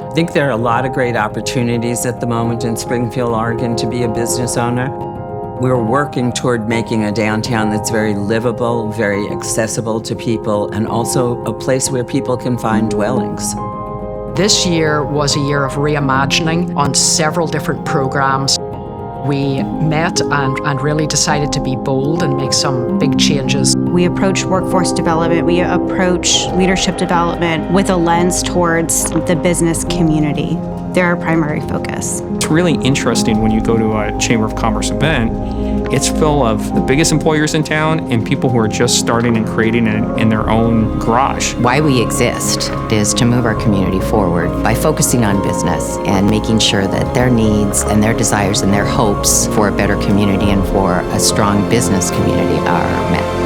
I think there are a lot of great opportunities at the moment in Springfield, Oregon to be a business owner. We're working toward making a downtown that's very livable, very accessible to people, and also a place where people can find dwellings. This year was a year of reimagining on several different programs. We met and really decided to be bold and make some big changes. We approach workforce development, we approach leadership development with a lens towards the business community. They're our primary focus. It's really interesting when you go to a Chamber of Commerce event. It's full of the biggest employers in town and people who are just starting and creating it in their own garage. Why we exist is to move our community forward by focusing on business and making sure that their needs and their desires and their hopes for a better community and for a strong business community are met.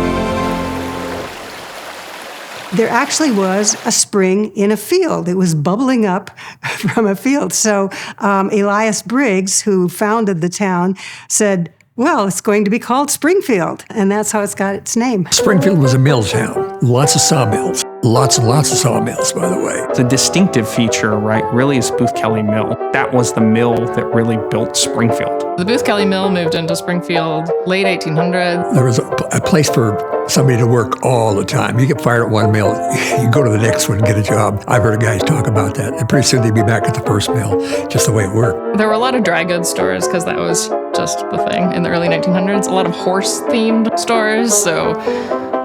There actually was a spring in a field. It was bubbling up from a field. So Elias Briggs, who founded the town, said, well, it's going to be called Springfield. And that's how it's got its name. Springfield was a mill town. Lots of sawmills. Lots and lots of sawmills, by the way. The distinctive feature, right, really is Booth Kelly Mill. That was the mill that really built Springfield. The Booth Kelly Mill moved into Springfield late 1800s. There was a place for somebody to work all the time. You get fired at one mill, you go to the next one and get a job. I've heard guys talk about that. And pretty soon they'd be back at the first mill, just the way it worked. There were a lot of dry goods stores because that was just the thing in the early 1900s. A lot of horse-themed stores, so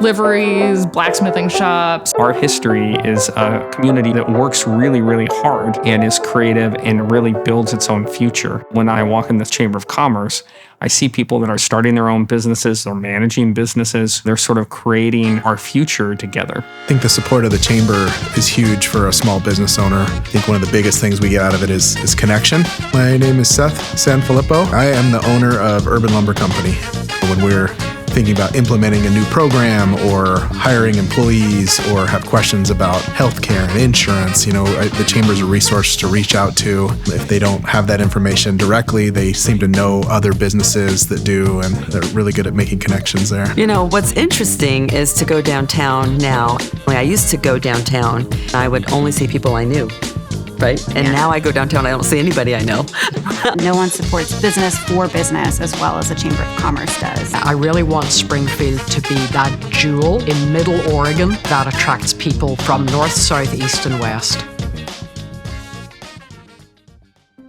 liveries, blacksmithing shops. Our history is a community that works really, really hard and is creative and really builds its own future. When I walk in the Chamber of Commerce, I see people that are starting their own businesses, they're managing businesses, they're sort of creating our future together. I think the support of the Chamber is huge for a small business owner. I think one of the biggest things we get out of it is connection. My name is Seth Sanfilippo. I am the owner of Urban Lumber Company. When we're thinking about implementing a new program or hiring employees or have questions about healthcare and insurance, the Chamber's a resource to reach out to. If they don't have that information directly, they seem to know other businesses that do, and they're really good at making connections there. What's interesting is to go downtown now. I used to go downtown, I would only see people I knew. Right? And now I go downtown, I don't see anybody I know. No one supports business for business as well as the Chamber of Commerce does. I really want Springfield to be that jewel in Middle Oregon that attracts people from north, south, east, and west.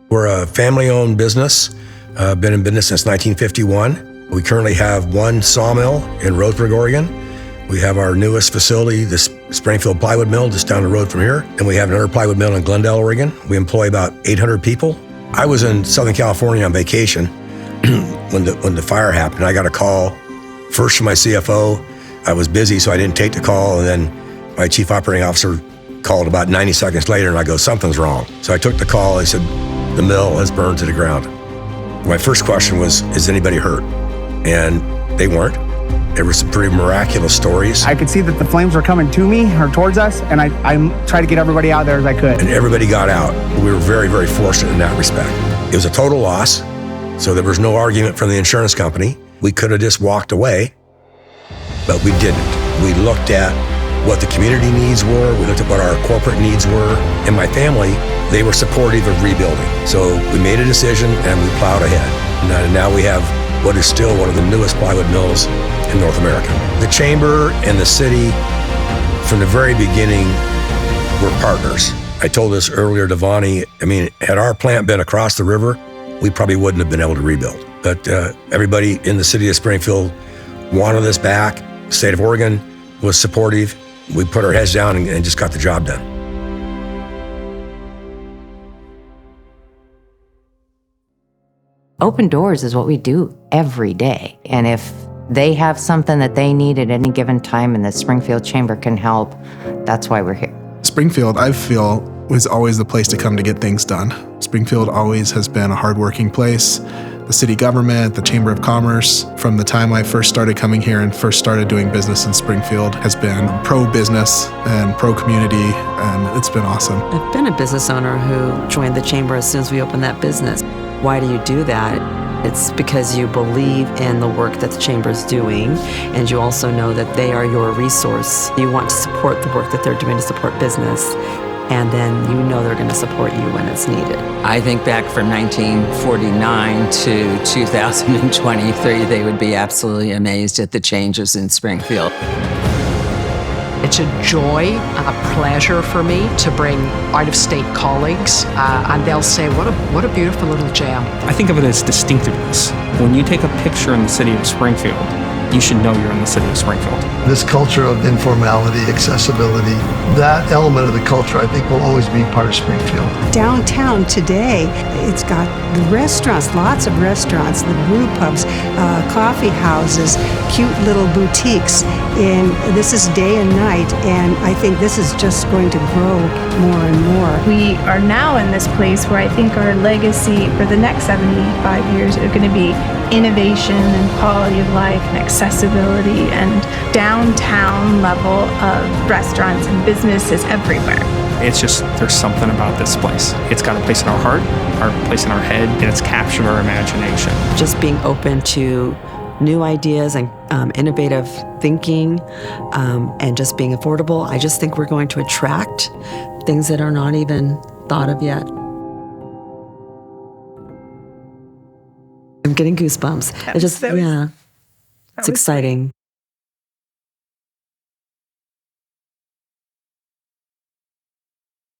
We're a family-owned business, been in business since 1951. We currently have one sawmill in Roseburg, Oregon. We have our newest facility, the Springfield Plywood Mill, just down the road from here. And we have another plywood mill in Glendale, Oregon. We employ about 800 people. I was in Southern California on vacation when the fire happened. I got a call first from my CFO. I was busy, so I didn't take the call. And then my chief operating officer called about 90 seconds later, and I go, something's wrong. So I took the call. He said, the mill has burned to the ground. My first question was, is anybody hurt? And they weren't. There were some pretty miraculous stories. I could see that the flames were coming to me or towards us, and I tried to get everybody out there as I could. And everybody got out. We were very, very fortunate in that respect. It was a total loss, so there was no argument from the insurance company. We could have just walked away, but we didn't. We looked at what the community needs were. We looked at what our corporate needs were. And my family, they were supportive of rebuilding. So we made a decision and we plowed ahead. And now we have what is still one of the newest plywood mills in North America. The Chamber and the city, from the very beginning, were partners. I told this earlier to Vonnie, had our plant been across the river, we probably wouldn't have been able to rebuild. But everybody in the city of Springfield wanted us back. The state of Oregon was supportive. We put our heads down and just got the job done. Open doors is what we do every day. And if they have something that they need at any given time and the Springfield Chamber can help, that's why we're here. Springfield, I feel, was always the place to come to get things done. Springfield always has been a hardworking place. The city government, the Chamber of Commerce, from the time I first started coming here and first started doing business in Springfield, has been pro-business and pro-community, and it's been awesome. I've been a business owner who joined the Chamber as soon as we opened that business. Why do you do that? It's because you believe in the work that the Chamber is doing, and you also know that they are your resource. You want to support the work that they're doing to support business. and then you know they're going to support you when it's needed. I think back from 1949 to 2023, they would be absolutely amazed at the changes in Springfield. It's a joy and a pleasure for me to bring out-of-state colleagues, and they'll say, what a beautiful little gem. I think of it as distinctiveness. When you take a picture in the city of Springfield, you should know you're in the city of Springfield. This culture of informality, accessibility, that element of the culture, I think, will always be part of Springfield. Downtown today, it's got the restaurants, lots of restaurants, the brew pubs, coffee houses, cute little boutiques. And this is day and night, and I think this is just going to grow more and more. We are now in this place where I think our legacy for the next 75 years are going to be innovation and quality of life and accessibility and downtown level of restaurants and businesses everywhere. It's just, there's something about this place. It's got a place in our heart, a place in our head, and it's captured our imagination. Just being open to new ideas and innovative thinking and just being affordable, I just think we're going to attract things that are not even thought of yet. I'm getting goosebumps. It's exciting.